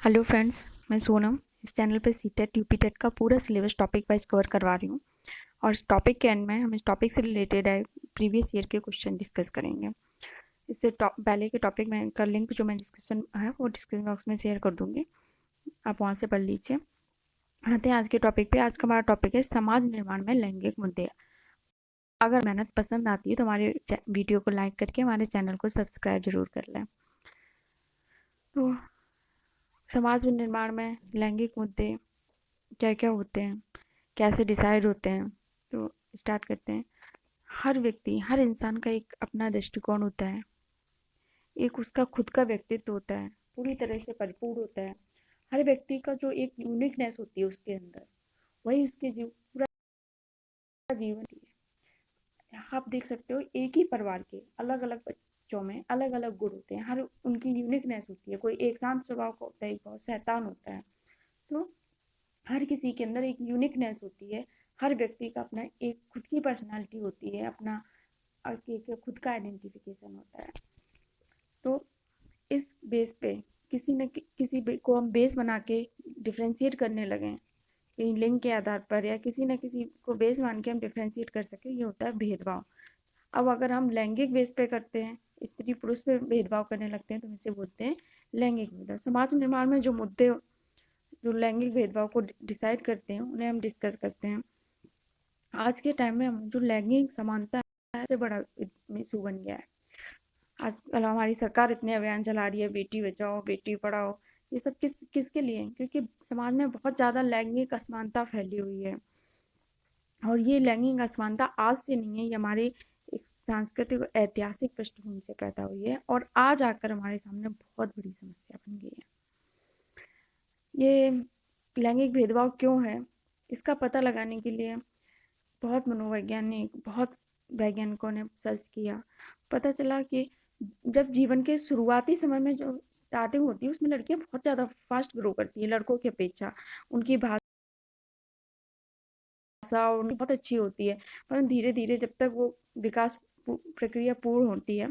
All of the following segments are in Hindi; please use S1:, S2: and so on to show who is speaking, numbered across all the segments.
S1: हेलो फ्रेंड्स, मैं सोनम। इस चैनल पे सीटेट यूपी टेट का पूरा सिलेबस टॉपिक वाइज कवर करवा रही हूँ। और इस टॉपिक के एंड में हम इस टॉपिक से रिलेटेड है प्रीवियस ईयर के क्वेश्चन डिस्कस करेंगे। इससे पहले के टॉपिक में का लिंक जो मैं डिस्क्रिप्शन है वो डिस्क्रिप्शन बॉक्स में शेयर कर दूँगी, आप वहाँ से पढ़ लीजिए। आते हैं आज के टॉपिक पे। आज का हमारा टॉपिक है समाज निर्माण में लैंगिक मुद्दे। अगर मेहनत पसंद आती है तो हमारे वीडियो को लाइक करके हमारे चैनल को सब्सक्राइब जरूर कर लें। तो समाज निर्माण में लैंगिक मुद्दे क्या क्या होते हैं, कैसे डिसाइड होते हैं, तो स्टार्ट करते हैं। हर व्यक्ति, हर इंसान का एक अपना दृष्टिकोण होता है, एक उसका खुद का व्यक्तित्व होता है, पूरी तरह से परिपूर्ण होता है। हर व्यक्ति का जो एक यूनिकनेस होती है उसके अंदर, वही उसके पूरा जीवन है। यहाँ आप देख सकते हो एक ही परिवार के अलग अलग बच्चों में अलग अलग गुण होते हैं, हर उनकी यूनिकनेस होती है। कोई एक शांत स्वभाव का होता है, एक बहुत शैतान होता है। तो हर किसी के अंदर एक यूनिकनेस होती है। हर व्यक्ति का अपना एक खुद की पर्सनालिटी होती है, अपना एक खुद का आइडेंटिफिकेशन होता है। तो इस बेस पे किसी न किसी को हम बेस बना के डिफ्रेंशिएट करने लगे, कहीं लिंग के आधार पर या किसी न किसी को बेस मान के हम डिफ्रेंशिएट कर सके, ये होता है भेदभाव। अब अगर हम लैंगिक बेस पे करते हैं, स्त्री पुरुष पे भेदभाव करने लगते हैं, तो इसे बोलते हैं लैंगिक भेदभाव। समाज निर्माण में जो मुद्दे जो लैंगिक भेदभाव को डिसाइड करते हैं उन्हें हम डिस्कस करते हैं। आज के टाइम में हम जो लैंगिक समानता है सबसे बड़ा इशू बन गया है। आजकल हमारी सरकार इतने अभियान चला रही है, बेटी बचाओ बेटी पढ़ाओ। ये सब किसके लिए है? क्योंकि समाज में बहुत ज़्यादा लैंगिक असमानता फैली हुई है। और ये लैंगिक असमानता आज से नहीं है, ये हमारे एक सांस्कृतिक और ऐतिहासिक पृष्ठभूमि से पैदा हुई है और आज आकर हमारे सामने बहुत बड़ी समस्या बन गई है। ये लैंगिक भेदभाव क्यों है, इसका पता लगाने के लिए बहुत वैज्ञानिकों ने सर्च किया। पता चला कि जब जीवन के शुरुआती समय में जो स्टार्टिंग होती है उसमें लड़कियां बहुत ज़्यादा फास्ट ग्रो करती है लड़कों की अपेक्षा। उनकी भाषा उनकी बहुत अच्छी होती है, पर धीरे धीरे जब तक वो विकास प्रक्रिया पूर्ण होती है,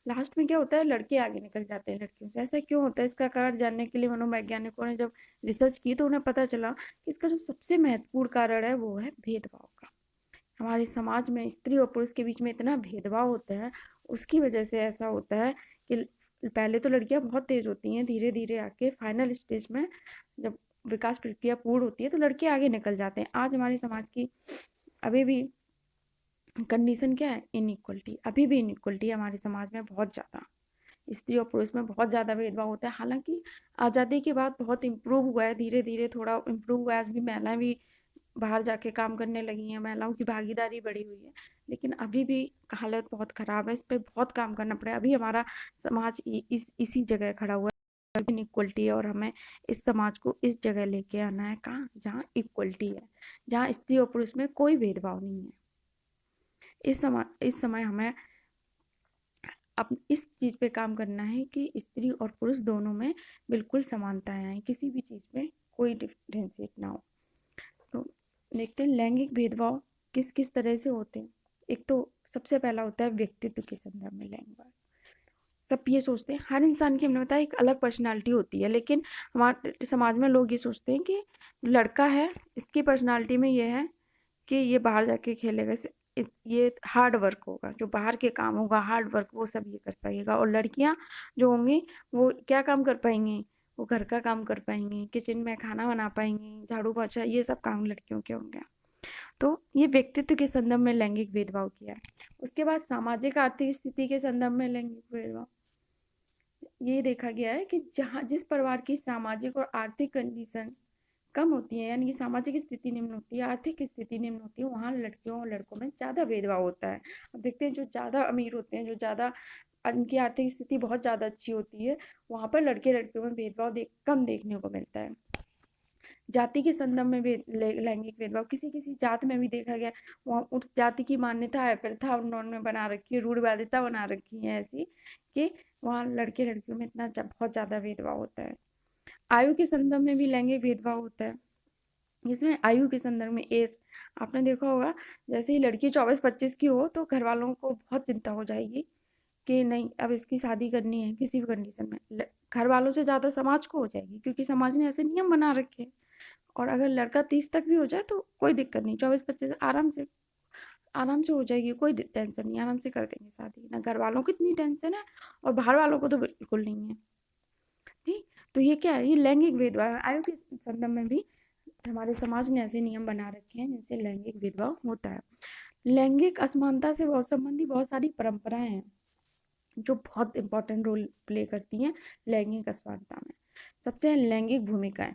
S1: लास्ट में क्या होता है, लड़के आगे निकल जाते हैं लड़कियों से। ऐसा क्यों होता है, इसका कारण जानने के लिए मनोवैज्ञानिकों ने जब रिसर्च की तो उन्हें पता चला कि इसका जो सबसे महत्वपूर्ण कारण है वो है भेदभाव का। हमारे समाज में स्त्री और पुरुष के बीच में इतना भेदभाव होता है, उसकी वजह से ऐसा होता है कि पहले तो लड़कियां बहुत तेज होती हैं, धीरे धीरे आके फाइनल स्टेज में जब विकास प्रक्रिया पूर्ण होती है तो लड़के आगे निकल जाते हैं। आज हमारे समाज की अभी भी कंडीशन क्या है, इनइक्वलिटी। अभी भी इनइक्वलिटी है हमारे समाज में बहुत ज़्यादा। स्त्री और पुरुष में बहुत ज़्यादा भेदभाव होता है। हालांकि आज़ादी के बाद बहुत इम्प्रूव हुआ है, धीरे धीरे थोड़ा इम्प्रूव हुआ है। आज भी महिलाएं भी बाहर जाके काम करने लगी हैं, महिलाओं की भागीदारी बढ़ी हुई है, लेकिन अभी भी हालत बहुत ख़राब है। इस पर बहुत काम करना पड़ेगा। अभी हमारा समाज इसी जगह खड़ा हुआ है, इनइक्वलिटी, और हमें इस समाज को इस जगह लेके आना है, कहाँ, जहाँ इक्वलिटी है, जहाँ स्त्री और पुरुष में कोई भेदभाव नहीं है। इस समय हमें अब इस चीज़ पे काम करना है कि स्त्री और पुरुष दोनों में बिल्कुल समानताएं आए, किसी भी चीज़ में कोई डिफ्रेंशिएट ना हो। तो देखते हैं लैंगिक भेदभाव किस किस तरह से होते हैं। एक तो सबसे पहला होता है व्यक्तित्व के संदर्भ में लैंगिक। सब ये सोचते हैं, हर इंसान की हमने बताया एक अलग पर्सनालिटी होती है, लेकिन हमारे समाज में लोग ये सोचते हैं कि लड़का है, इसकी पर्सनालिटी में ये है कि ये बाहर जाके खेलेगा, ये हार्ड वर्क होगा, जो बाहर के काम होगा हार्ड वर्क वो सब ये कर पाएगा। और लड़कियां जो होंगी वो क्या काम कर पाएंगी, वो घर का काम कर पाएंगी, किचन में खाना बना पाएंगी, झाड़ू पोछा, ये सब काम लड़कियों के होंगे। तो ये व्यक्तित्व के संदर्भ में लैंगिक भेदभाव किया है। उसके बाद सामाजिक आर्थिक स्थिति के संदर्भ में लैंगिक भेदभाव ये देखा गया है कि जहाँ जिस परिवार की सामाजिक और आर्थिक कंडीशन कम होती है, यानी कि सामाजिक स्थिति निम्न होती है, आर्थिक स्थिति निम्न होती है, वहाँ लड़कियों और लड़कों में ज़्यादा भेदभाव होता है। अब देखते हैं जो ज़्यादा अमीर होते हैं, जो ज़्यादा उनकी आर्थिक स्थिति बहुत ज़्यादा अच्छी होती है, वहाँ पर लड़के लड़कियों में भेदभाव कम देखने को मिलता है। जाति के संदर्भ में भी लैंगिक भेदभाव किसी किसी जात में भी देखा गया। वहाँ उस जाति की मान्यता है, प्रथा उन्होंने बना रखी है, रूढ़िवादिता बना रखी है ऐसी कि वहाँ लड़के लड़कियों में इतना बहुत ज़्यादा भेदभाव होता है। आयु के संदर्भ में भी लैंगिक भेदभाव होता है। इसमें आयु के संदर्भ में एज, आपने देखा होगा, जैसे ही लड़की 24-25 की हो तो घर वालों को बहुत चिंता हो जाएगी कि नहीं अब इसकी शादी करनी है किसी भी कंडीशन में, घर वालों से ज़्यादा समाज को हो जाएगी, क्योंकि समाज ने ऐसे नियम बना रखे हैं। और अगर लड़का 30 तक भी हो जाए तो कोई दिक्कत नहीं, 24-25 आराम से हो जाएगी, कोई टेंशन नहीं, आराम से कर देंगे शादी, ना घर वालों को इतनी टेंशन है और बाहर वालों को तो बिल्कुल नहीं है। ठीक, तो ये क्या है, ये लैंगिक भेदभाव आयोग के संदर्भ में भी हमारे समाज ने ऐसे नियम बना रखे हैं जिनसे लैंगिक भेदभाव होता है। लैंगिक असमानता से बहुत संबंधी बहुत सारी परंपराएं हैं जो बहुत इंपॉर्टेंट रोल प्ले करती हैं लैंगिक असमानता में। सबसे लैंगिक भूमिकाएं,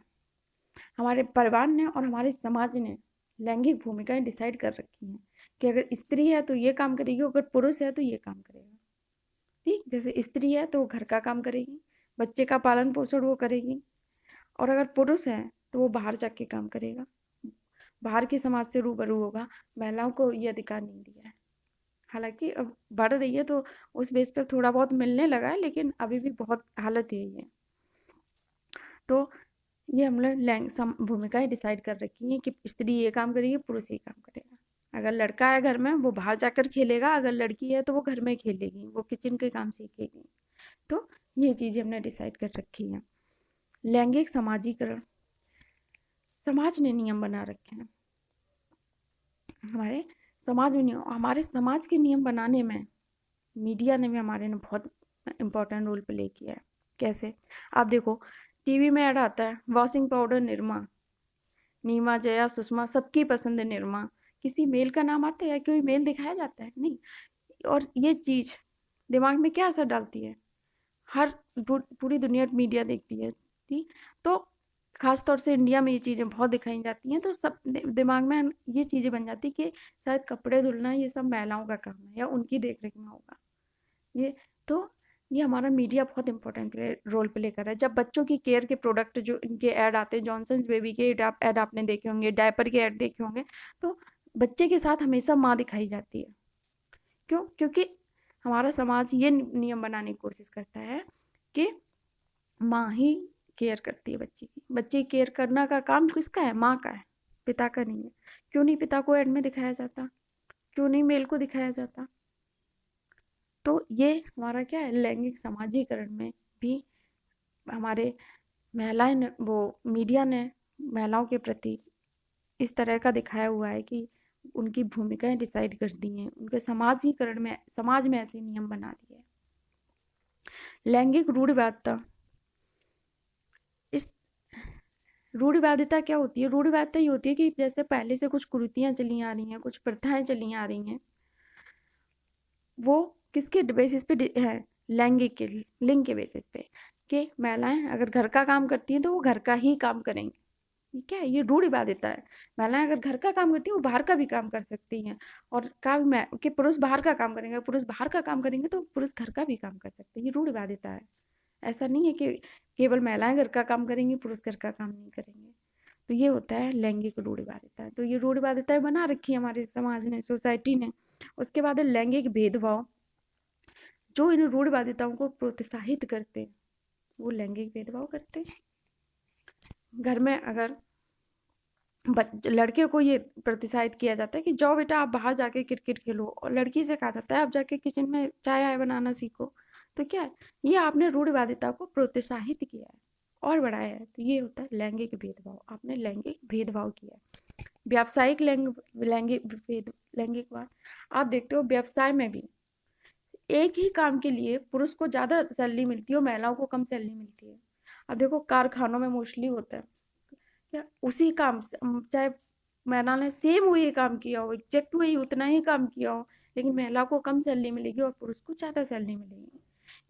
S1: हमारे परिवार ने और हमारे समाज ने लैंगिक भूमिकाएं डिसाइड कर रखी हैं कि अगर स्त्री है तो ये काम करेगी, अगर पुरुष है तो ये काम करेगा। ठीक, जैसे स्त्री है तो वो घर का काम करेगी, बच्चे का पालन पोषण वो करेगी, और अगर पुरुष है तो वो बाहर जाके काम करेगा, बाहर के समाज से रूबरू होगा। महिलाओं को ये अधिकार नहीं दिया है, हालांकि अब बढ़ रही है तो उस बेस पर थोड़ा बहुत मिलने लगा है, लेकिन अभी भी बहुत हालत यही है। तो ये हम लोग भूमिकाएं डिसाइड कर रखी हैं कि स्त्री ये काम करेगी, पुरुष ये काम करेगा। अगर लड़का है घर में वो बाहर जाकर खेलेगा, अगर लड़की है तो वो घर में खेलेगी, वो किचन के काम सीखेगी। तो ये चीजें हमने डिसाइड कर रखी हैं। लैंगिक समाजीकरण, समाज ने नियम बना रखे हैं, हमारे समाज में नियम, हमारे समाज के नियम बनाने में मीडिया ने भी हमारे ने बहुत इम्पोर्टेंट रोल प्ले किया है। कैसे, आप देखो टीवी में ऐड आता है वॉशिंग पाउडर निरमा, नीमा, जया, सुषमा, सबकी पसंद है निरमा, किसी मेल का नाम आता है या कोई मेल दिखाया जाता है, नहीं। और ये चीज दिमाग में क्या असर डालती है, हर पूरी दुनिया मीडिया देखती है, ठीक। तो खास तौर से इंडिया में ये चीज़ें बहुत दिखाई जाती हैं, तो सब दिमाग में ये चीज़ें बन जाती कि शायद कपड़े धुलना ये सब महिलाओं का काम है या उनकी देख रेख में होगा ये। तो ये हमारा मीडिया बहुत इंपॉर्टेंट रोल प्ले कर रहा है। जब बच्चों की केयर के प्रोडक्ट जो इनके ऐड आते हैं, जॉनसन्स बेबी के ऐड आपने देखे होंगे, डायपर के ऐड देखे होंगे, तो बच्चे के साथ हमेशा माँ दिखाई जाती है। क्यों? क्योंकि हमारा समाज ये नियम बनाने की कोशिश करता है कि माँ ही केयर करती है बच्चे की, बच्चे की केयर करना का काम किसका है, माँ का है, पिता का नहीं है। क्यों नहीं पिता को एड में दिखाया जाता, क्यों नहीं मेल को दिखाया जाता? तो ये हमारा क्या है, लैंगिक समाजीकरण में भी हमारे महिलाएं ने, वो मीडिया ने महिलाओं के प्रति इस तरह का दिखाया हुआ है कि उनकी भूमिकाएं डिसाइड कर दी हैं, उनके समाजीकरण में, समाज में ऐसे नियम बना दिए। लैंगिक रूढ़िवादिता, इस रूढ़िवादिता क्या होती है, रूढ़िवादिता ये होती है कि जैसे पहले से कुछ कुरीतियां चली आ रही हैं, कुछ प्रथाएं चली आ रही हैं, वो किसके बेसिस पे है, लैंगिक के, लिंग के बेसिस पे, कि महिलाएं अगर घर का काम करती हैं तो वो घर का ही काम करेंगे। ये क्या है, ये रूढ़िवादिता है। महिलाएं अगर घर का काम करती हैं वो बाहर का भी काम कर सकती हैं, और काम में कि पुरुष बाहर का काम करेंगे, पुरुष बाहर का काम करेंगे तो पुरुष घर का भी काम कर सकते हैं। ये रूढ़िवादिता है। ऐसा नहीं है कि केवल महिलाएं घर का काम करेंगी, पुरुष घर का काम नहीं करेंगे। तो ये होता है लैंगिक रूढ़िवादिता। तो ये रूढ़िवादिताएं बना रखी है हमारे समाज ने, सोसाइटी ने। उसके बाद है लैंगिक भेदभाव, जो इन रूढ़िवादिताओं को प्रोत्साहित करते हैं वो लैंगिक भेदभाव करते हैं। घर में अगर लड़के को ये प्रोत्साहित किया जाता है कि जाओ बेटा आप बाहर जाके क्रिकेट खेलो, और लड़की से कहा जाता है आप जाके किचन में चाय आय बनाना सीखो, तो क्या है, ये आपने रूढ़िवादिता को प्रोत्साहित किया है और बढ़ाया है। तो ये होता है लैंगिक भेदभाव, आपने लैंगिक भेदभाव किया है। व्यावसायिक लैंगिकवाद, आप देखते हो व्यवसाय में भी एक ही काम के लिए पुरुष को ज्यादा सैलरी मिलती है और महिलाओं को कम सैलरी मिलती है। अब देखो कारखानों में मोस्टली होता है क्या, उसी काम से चाहे महिला ने सेम वही काम किया हो, एग्जैक्ट वही उतना ही काम किया हो, लेकिन महिला को कम सैलरी मिलेगी और पुरुष को ज्यादा सैलरी मिलेगी।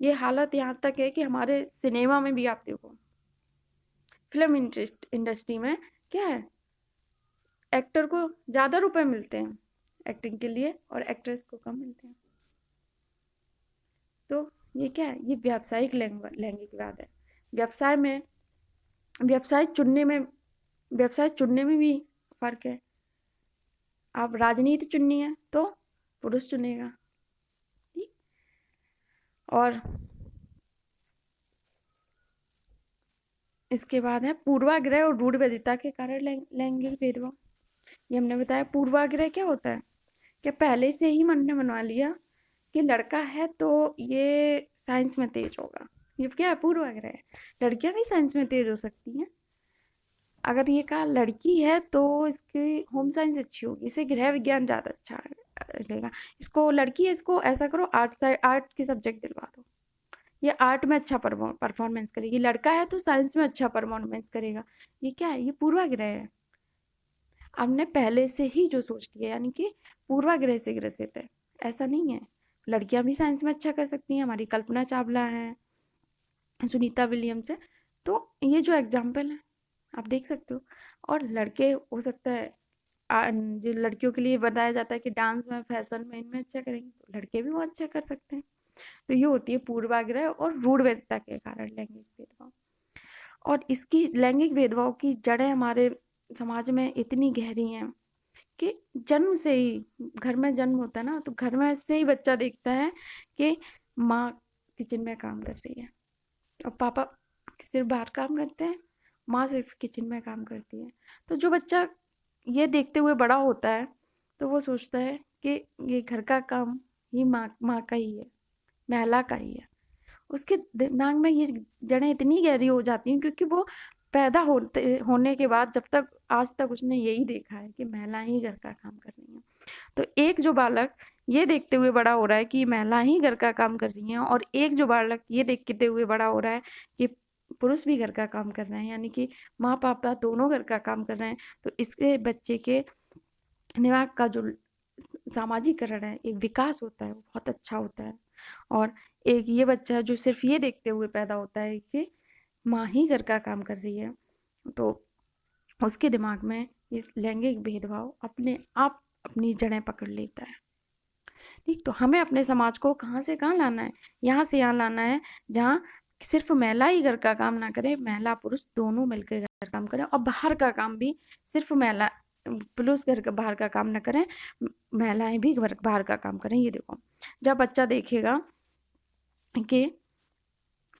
S1: ये हालत यहाँ तक है कि हमारे सिनेमा में भी आप देखो, फिल्म इंडस्ट्री में क्या है, एक्टर को ज्यादा रुपए मिलते हैं एक्टिंग के लिए और एक्ट्रेस को कम मिलते हैं। तो ये क्या है, ये व्यावसायिक लैंगिकवाद है। व्यवसाय में, व्यवसाय चुनने में, व्यवसाय चुनने में भी फर्क है। आप राजनीति चुननी है तो पुरुष चुनेगा, ठीक। और इसके बाद है पूर्वाग्रह और रूढ़िवादिता के कारण लैंगिक भेदभाव। ये हमने बताया। पूर्वाग्रह क्या होता है, कि पहले से ही मन ने मनवा लिया कि लड़का है तो ये साइंस में तेज होगा, ये क्या पूर्वाग्रह है। लड़कियां भी साइंस में तेज हो सकती हैं। अगर ये कहा लड़की है तो इसकी होम साइंस अच्छी होगी, इसे गृह विज्ञान ज़्यादा अच्छा लगेगा। इसको लड़की है, इसको ऐसा करो आर्ट के सब्जेक्ट दिलवा दो, ये आर्ट में अच्छा परफॉर्मेंस करेगी। लड़का है तो साइंस में अच्छा परफॉर्मेंस करेगा। ये क्या है, ये पूर्वाग्रह है। हमने पहले से ही जो सोच लिया, यानी कि पूर्वाग्रह से ग्रसित है। ऐसा नहीं है, लड़कियां भी साइंस में अच्छा कर सकती हैं। हमारी कल्पना चावला है, सुनीता विलियम्स है। तो ये जो एग्जाम्पल है आप देख सकते हो। और लड़के हो सकता है जो लड़कियों के लिए बताया जाता है कि डांस में, फैशन में, इनमें अच्छा करेंगे, तो लड़के भी बहुत अच्छा कर सकते हैं। तो ये होती है पूर्वाग्रह और रूढ़िवादिता के कारण लैंगिक भेदभाव। और इसकी लैंगिक भेदभाव की जड़ें हमारे समाज में इतनी गहरी हैं कि जन्म से ही, घर में जन्म होता है ना, तो घर में से ही बच्चा देखता है कि माँ किचन में काम कर रही है और पापा सिर्फ बाहर काम करते हैं, माँ सिर्फ किचन में काम करती है। तो जो बच्चा ये देखते हुए बड़ा होता है तो वो सोचता है कि ये घर का काम ही माँ का ही है, महिला का ही है। उसके दिमाग में ये जड़ें इतनी गहरी हो जाती हैं क्योंकि वो पैदा होने के बाद जब तक आज तक उसने यही देखा है कि महिला ही घर का काम कर रही है। तो एक जो बालक ये देखते हुए बड़ा हो रहा है कि महिला ही घर का काम कर रही है, और एक जो बालक ये देखते हुए बड़ा हो रहा है कि पुरुष भी घर का काम कर रहे हैं, यानी कि माँ पापा दोनों घर का काम कर रहे हैं, तो इसके बच्चे के दिमाग का जो सामाजिकरण है, एक विकास होता है, वो बहुत अच्छा होता है। और एक ये बच्चा जो सिर्फ ये देखते हुए पैदा होता है कि माँ ही घर का काम कर रही है, तो उसके दिमाग में इस लैंगिक भेदभाव अपने आप अपनी जड़ें पकड़ लेता है। ठीक, तो हमें अपने समाज को कहाँ से कहाँ लाना है, यहाँ से यहाँ लाना है जहाँ सिर्फ महिला ही घर का काम ना करे, महिला पुरुष दोनों मिलकर घर काम करें। और बाहर का काम भी सिर्फ महिला पुरुष घर का बाहर का काम ना करें, महिलाएं भी बाहर का काम करें। ये देखो, जब बच्चा देखेगा कि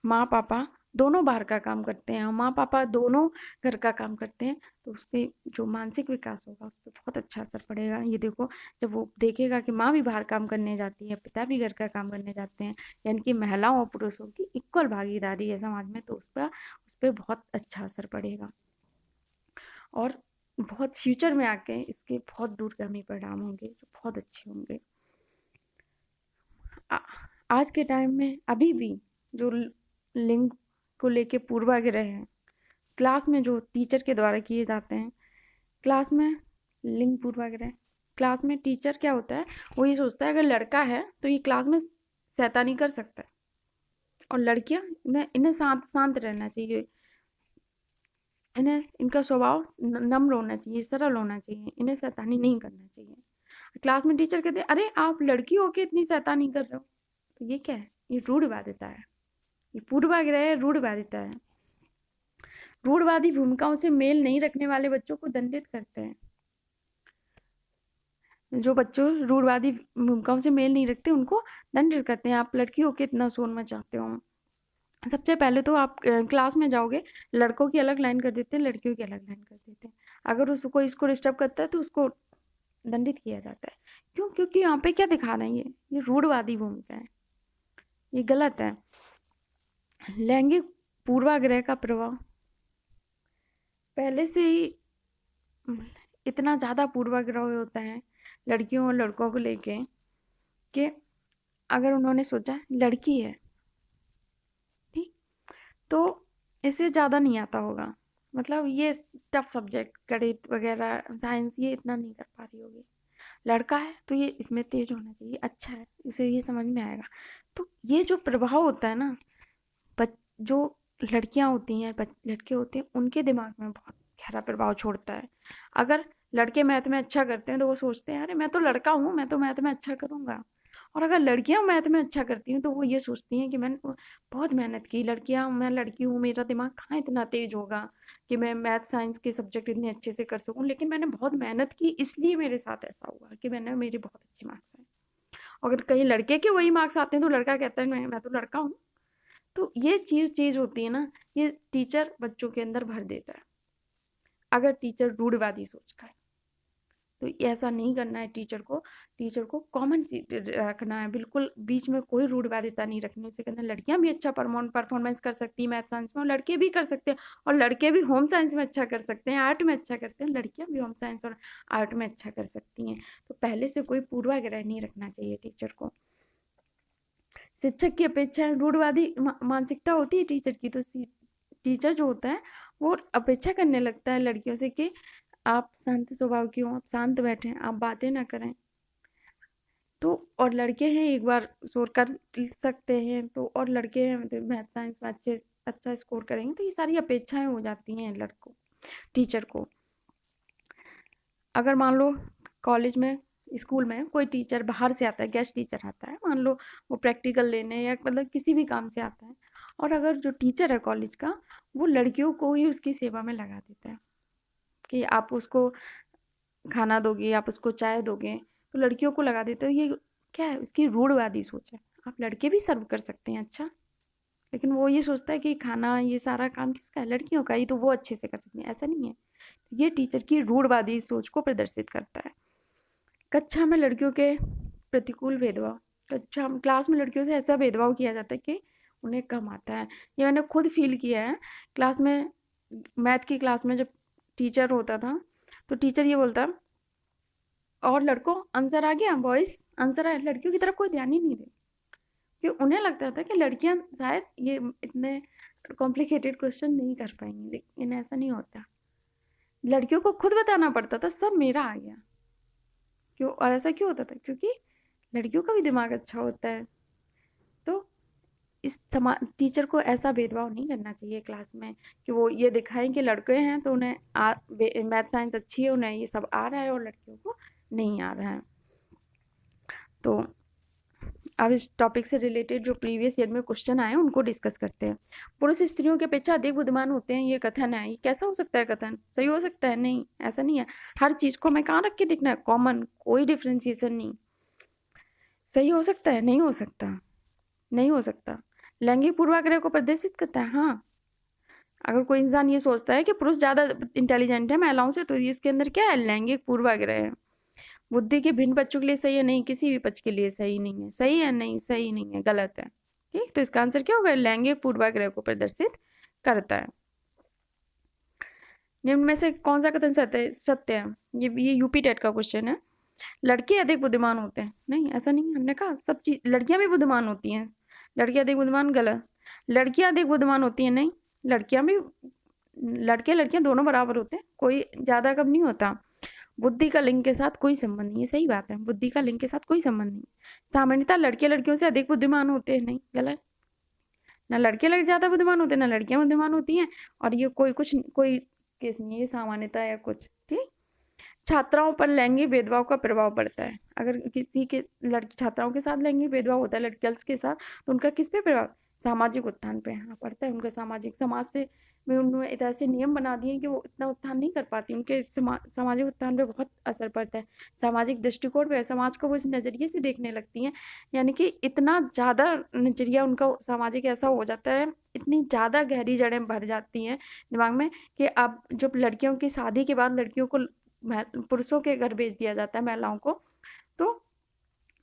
S1: माँ पापा दोनों बाहर का काम करते हैं और माँ पापा दोनों घर का काम करते हैं, तो उसके जो मानसिक विकास होगा उस पर बहुत अच्छा असर पड़ेगा। ये देखो, जब वो देखेगा कि माँ भी बाहर काम करने जाती है, पिता भी घर का काम करने जाते हैं, यानी कि महिलाओं और पुरुषों की इक्वल भागीदारी है समाज में, तो उस पर बहुत अच्छा असर पड़ेगा। और बहुत फ्यूचर में आके इसके बहुत दूरगामी परिणाम होंगे जो बहुत अच्छे होंगे। आज के टाइम में अभी भी जो लिंग को लेके पूर्वाग्रह हैं, क्लास में जो टीचर के द्वारा किए जाते हैं, क्लास में लिंग पूर्वाग्रह, क्लास में टीचर क्या होता है, वो ये सोचता है अगर लड़का है तो ये क्लास में शैतानी कर सकता है, और लड़कियां इन्हें शांत शांत रहना चाहिए, इन्हें इनका स्वभाव नम्र होना चाहिए, सरल होना चाहिए, इन्हें शैतानी नहीं करना चाहिए। क्लास में टीचर कहते हैं अरे आप लड़की होके इतनी शैतानी कर रहे हो, तो ये क्या है, ये रूढ़िवादिता है, ये पूर्वाग्रह है, रूढ़िवादिता है। रूढ़वादी भूमिकाओं से मेल नहीं रखने वाले बच्चों को दंडित करते हैं। जो बच्चों रूढ़वादी भूमिकाओं से मेल नहीं रखते उनको दंडित करते हैं। आप लड़की होके इतना शोर मचाते हो। सबसे पहले तो आप क्लास में जाओगे, लड़कों की अलग लाइन कर देते हैं, लड़कियों की अलग लाइन कर देते हैं। अगर उसको इसको डिस्टर्ब करता है तो उसको दंडित किया जाता है। क्यों? क्योंकि यहाँ पे क्या दिखा रहे हैं, ये रूढ़वादी भूमिका है, ये गलत है। लैंगिक पूर्वाग्रह का प्रभाव पहले से ही इतना ज्यादा पूर्वाग्रह होता है लड़कियों और लड़कों को लेके कि अगर उन्होंने सोचा लड़की है, ठीक, तो इसे ज्यादा नहीं आता होगा, मतलब ये टफ सब्जेक्ट गणित वगैरह साइंस ये इतना नहीं कर पा रही होगी। लड़का है तो ये इसमें तेज होना चाहिए, अच्छा है, इसे ये समझ में आएगा। तो ये जो प्रभाव होता है ना, जो लड़कियां होती हैं, लड़के होते हैं, उनके दिमाग में बहुत गहरा प्रभाव छोड़ता है। अगर लड़के मैथ में अच्छा करते हैं तो वो सोचते हैं अरे मैं तो लड़का हूँ, मैं तो मैथ में अच्छा करूंगा। और अगर लड़कियां मैथ में अच्छा करती हैं तो वो ये सोचती हैं कि मैंने बहुत मेहनत की, मैं लड़की हूँ, मेरा दिमाग कहाँ इतना तेज होगा कि मैं मैथ साइंस के सब्जेक्ट इतने अच्छे से कर सकूँ, लेकिन मैंने बहुत मेहनत की इसलिए मेरे साथ ऐसा हुआ कि मेरे बहुत अच्छे मार्क्स आए। अगर कहीं लड़के के वही मार्क्स आते हैं तो लड़का कहता है मैं तो लड़का हूँ। तो ये चीज होती है ना, ये टीचर बच्चों के अंदर भर देता है अगर टीचर रूढ़वादी सोचता है। तो ऐसा नहीं करना है टीचर को कॉमन रखना है, बिल्कुल बीच में कोई रूढ़वादिता नहीं रखनी। उसे कहना लड़कियां भी अच्छा परफॉर्मेंस कर सकती है मैथ साइंस में, और लड़के भी कर सकते हैं, और लड़के भी होम साइंस में अच्छा कर सकते हैं, आर्ट में अच्छा करते हैं, लड़कियां भी होम साइंस और आर्ट में अच्छा कर सकती हैं। तो पहले से कोई पूर्वाग्रह नहीं रखना चाहिए टीचर को। शिक्षक की अपेक्षा रूढ़वादी मानसिकता होती है टीचर की, तो टीचर जो होता है वो अपेक्षा करने लगता है लड़कियों से कि आप शांत स्वभाव की हो, आप शांत बैठे, आप बातें ना करें। तो और लड़के हैं एक बार शोर कर सकते हैं, तो और लड़के हैं तो मैथ साइंस में अच्छा स्कोर करेंगे, तो ये सारी अपेक्षाएं हो जाती हैं लड़कों टीचर को। अगर मान लो कॉलेज में स्कूल में कोई टीचर बाहर से आता है, गेस्ट टीचर आता है, मान लो वो प्रैक्टिकल लेने या मतलब किसी भी काम से आता है, और अगर जो टीचर है कॉलेज का वो लड़कियों को ही उसकी सेवा में लगा देता है कि आप उसको खाना दोगे, आप उसको चाय दोगे, तो लड़कियों को लगा देते हो, ये क्या है, उसकी रूढ़वादी सोच है। आप लड़के भी सर्व कर सकते हैं अच्छा, लेकिन वो ये सोचता है कि खाना ये सारा काम किसका है, लड़कियों का ही, तो वो अच्छे से कर सकती हैं, ऐसा नहीं है। ये टीचर की रूढ़वादी सोच को प्रदर्शित करता है। कक्षा में लड़कियों के प्रतिकूल भेदभाव, कक्षा क्लास में लड़कियों से ऐसा भेदभाव किया जाता है कि उन्हें कम आता है। ये मैंने खुद फील किया है क्लास में, मैथ की क्लास में जब टीचर होता था तो टीचर ये बोलता, और लड़कों आंसर आ गया, बॉयज आंसर आया, लड़कियों की तरफ कोई ध्यान ही नहीं दे, क्योंकि उन्हें लगता था कि लड़कियां शायद ये इतने कॉम्प्लिकेटेड क्वेश्चन नहीं कर पाएंगी, लेकिन ऐसा नहीं होता। लड़कियों को खुद बताना पड़ता था सब मेरा आ गया। क्यों, और ऐसा क्यों होता था, क्योंकि लड़कियों का भी दिमाग अच्छा होता है। तो इस टीचर को ऐसा भेदभाव नहीं करना चाहिए क्लास में कि वो ये दिखाएं कि लड़के हैं तो उन्हें मैथ साइंस अच्छी है, उन्हें ये सब आ रहा है, और लड़कियों को नहीं आ रहा है। तो अब इस टॉपिक से रिलेटेड जो प्रीवियस ईयर में क्वेश्चन आए उनको डिस्कस करते हैं। पुरुष स्त्रियों की अपेक्षा अधिक बुद्धिमान होते हैं, ये कथन है, ये कैसा हो सकता है कथन, सही हो सकता है? नहीं, ऐसा नहीं है। हर चीज को हमें कहाँ रख के देखना है, कॉमन, कोई डिफ्रेंसिएशन नहीं। सही हो सकता है? नहीं हो सकता, नहीं हो सकता। लैंगिक पूर्वाग्रह को प्रदर्शित करता है, हाँ। अगर कोई इंसान ये सोचता है कि पुरुष ज्यादा इंटेलिजेंट है महिलाओं से, तो इसके अंदर क्या है, लैंगिक पूर्वाग्रह है। बुद्धि के भिन्न पक्षों के लिए सही है? नहीं, किसी भी पक्ष के लिए सही नहीं है। सही है? नहीं, सही नहीं है, गलत है। ठीक, तो इसका आंसर क्या होगा, लैंगिक पूर्वाग्रह को प्रदर्शित करता है। निम्न में से कौन सा कथन सत्य है? ये यूपी टेट का क्वेश्चन है। लड़के अधिक बुद्धिमान होते हैं, नहीं ऐसा नहीं है, हमने कहा सब चीज लड़कियां भी बुद्धिमान होती हैं। लड़कियां अधिक बुद्धिमान, गलत। लड़कियां अधिक बुद्धिमान होती हैं, नहीं, लड़कियां भी, लड़के लड़कियां दोनों बराबर होते हैं, कोई ज्यादा कम नहीं होता। बुद्धि का लिंग के साथ कोई संबंध नहीं है, सही बात है, बुद्धि का लिंग के साथ कोई संबंध नहीं। सामान्यतः लड़के लड़कियों से अधिक बुद्धिमान होते हैं, नहीं, गलत। ना लड़के लड़के ज्यादा बुद्धिमान होते हैं, ना लड़कियां बुद्धिमान होती हैं, और ये कोई केस नहीं है, ये सामान्यता या कुछ। ठीक। छात्राओं पर लैंगिक भेदभाव का प्रभाव पड़ता है। अगर किसी के लड़की छात्राओं के साथ लैंगिक भेदभाव होता है, लड़की गर्ल्स के साथ, तो उनका किस पे प्रभाव, सामाजिक उत्थान पे, हाँ पड़ता है। उनका सामाजिक, समाज से में उन्होंने एक ऐसे नियम बना दिए कि वो इतना उत्थान नहीं कर पाती, उनके सामाजिक उत्थान पे बहुत असर पड़ता है। सामाजिक दृष्टिकोण पे, समाज को वो इस नजरिए से देखने लगती हैं, यानी कि इतना ज्यादा नजरिया उनका सामाजिक ऐसा हो जाता है, इतनी ज्यादा गहरी जड़ें भर जाती हैं दिमाग में, कि अब जब लड़कियों की शादी के बाद लड़कियों को पुरुषों के घर भेज दिया जाता है, महिलाओं को, तो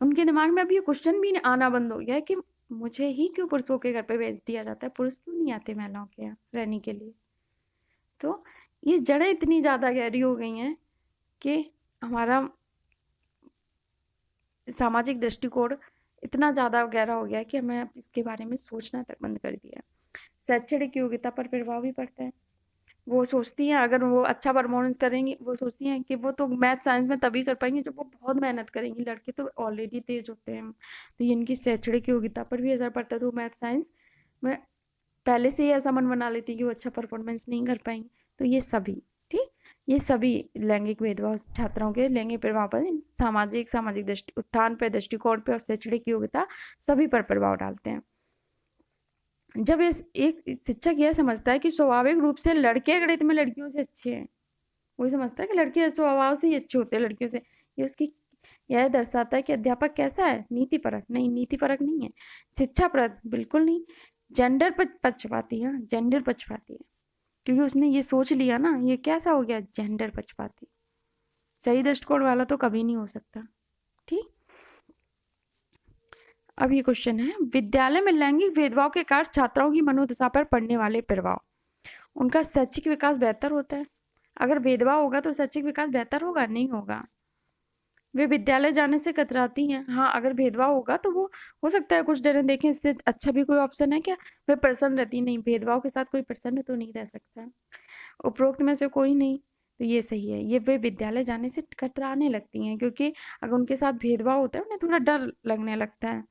S1: उनके दिमाग में अब ये क्वेश्चन भी आना बंद हो गया है कि मुझे ही क्यों पुरुषों के घर पे भेज दिया जाता है, पुरुष क्यों नहीं आते महिलाओं के यहाँ रहने के लिए। तो ये जड़ें इतनी ज्यादा गहरी हो गई हैं कि हमारा सामाजिक दृष्टिकोण इतना ज्यादा गहरा हो गया है कि हमें अब इसके बारे में सोचना तक बंद कर दिया है। शैक्षणिक योग्यता पर प्रभाव भी पड़ता है। वो सोचती हैं अगर वो अच्छा परफॉर्मेंस करेंगी, वो सोचती हैं कि वो तो मैथ साइंस में तभी कर पाएंगी जब वो बहुत मेहनत करेंगी। लड़के तो ऑलरेडी तेज होते हैं, तो ये इनकी शैक्षणिक योग्यता पर भी असर पड़ता है। तो मैथ साइंस में पहले से ही ऐसा मन बना लेती है कि वो अच्छा परफॉर्मेंस नहीं कर पाएंगी। तो ये सभी, ठीक, ये सभी लैंगिक भेदभाव छात्राओं के लैंगिक प्रभाव पर, सामाजिक दृष्टि उत्थान पर, दृष्टिकोण पर और शैक्षणिक योग्यता सभी पर प्रभाव डालते हैं। जब एक शिक्षक यह समझता है कि स्वाभाविक रूप से लड़के गणित में लड़कियों से अच्छे हैं, वही समझता है कि लड़के स्वभाव से ही अच्छे होते हैं लड़कियों से, ये उसकी यह दर्शाता है कि अध्यापक कैसा है, नीति परक। नहीं, नीति परक नहीं है, शिक्षाप्रद बिल्कुल नहीं, जेंडर पक्षपाती है, जेंडर पक्षपाती है, क्योंकि उसने ये सोच लिया ना, ये कैसा हो गया, जेंडर पक्षपाती। सही दृष्टिकोण वाला तो कभी नहीं हो सकता। ठीक। अब ये क्वेश्चन है, विद्यालय में लैंगिक भेदभाव के कारण छात्राओं की मनोदशा पर पड़ने वाले प्रभाव। उनका शैक्षिक विकास बेहतर होता है। अगर भेदभाव होगा तो शैक्षिक विकास बेहतर होगा? नहीं होगा। वे विद्यालय जाने से कतराती हैं। हाँ, अगर भेदभाव होगा तो वो हो सकता है कुछ डरे, देखें इससे अच्छा भी कोई ऑप्शन है क्या? वे प्रसन्न रहती नहीं, भेदभाव के साथ कोई प्रसन्न तो नहीं रह सकता। उपरोक्त में से कोई नहीं, तो ये सही है। ये वे विद्यालय जाने से कतराने लगती हैं क्योंकि अगर उनके साथ भेदभाव होता है उन्हें थोड़ा डर लगने लगता है।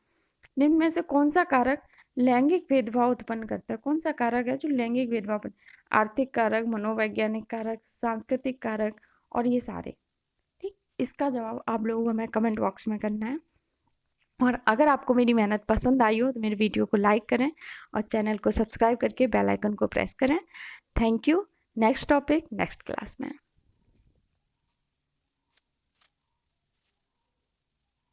S1: निम्न में से कौन सा कारक लैंगिक भेदभाव उत्पन्न करता है? कौन सा कारक है जो लैंगिक भेदभाव? आर्थिक कारक, मनोवैज्ञानिक कारक, सांस्कृतिक कारक और ये सारे। ठीक, इसका जवाब आप लोगों को हमें कमेंट बॉक्स में करना है। और अगर आपको मेरी मेहनत पसंद आई हो तो मेरे वीडियो को लाइक करें और चैनल को सब्सक्राइब करके बेल आइकन को प्रेस करें। Thank you. Next topic next class में।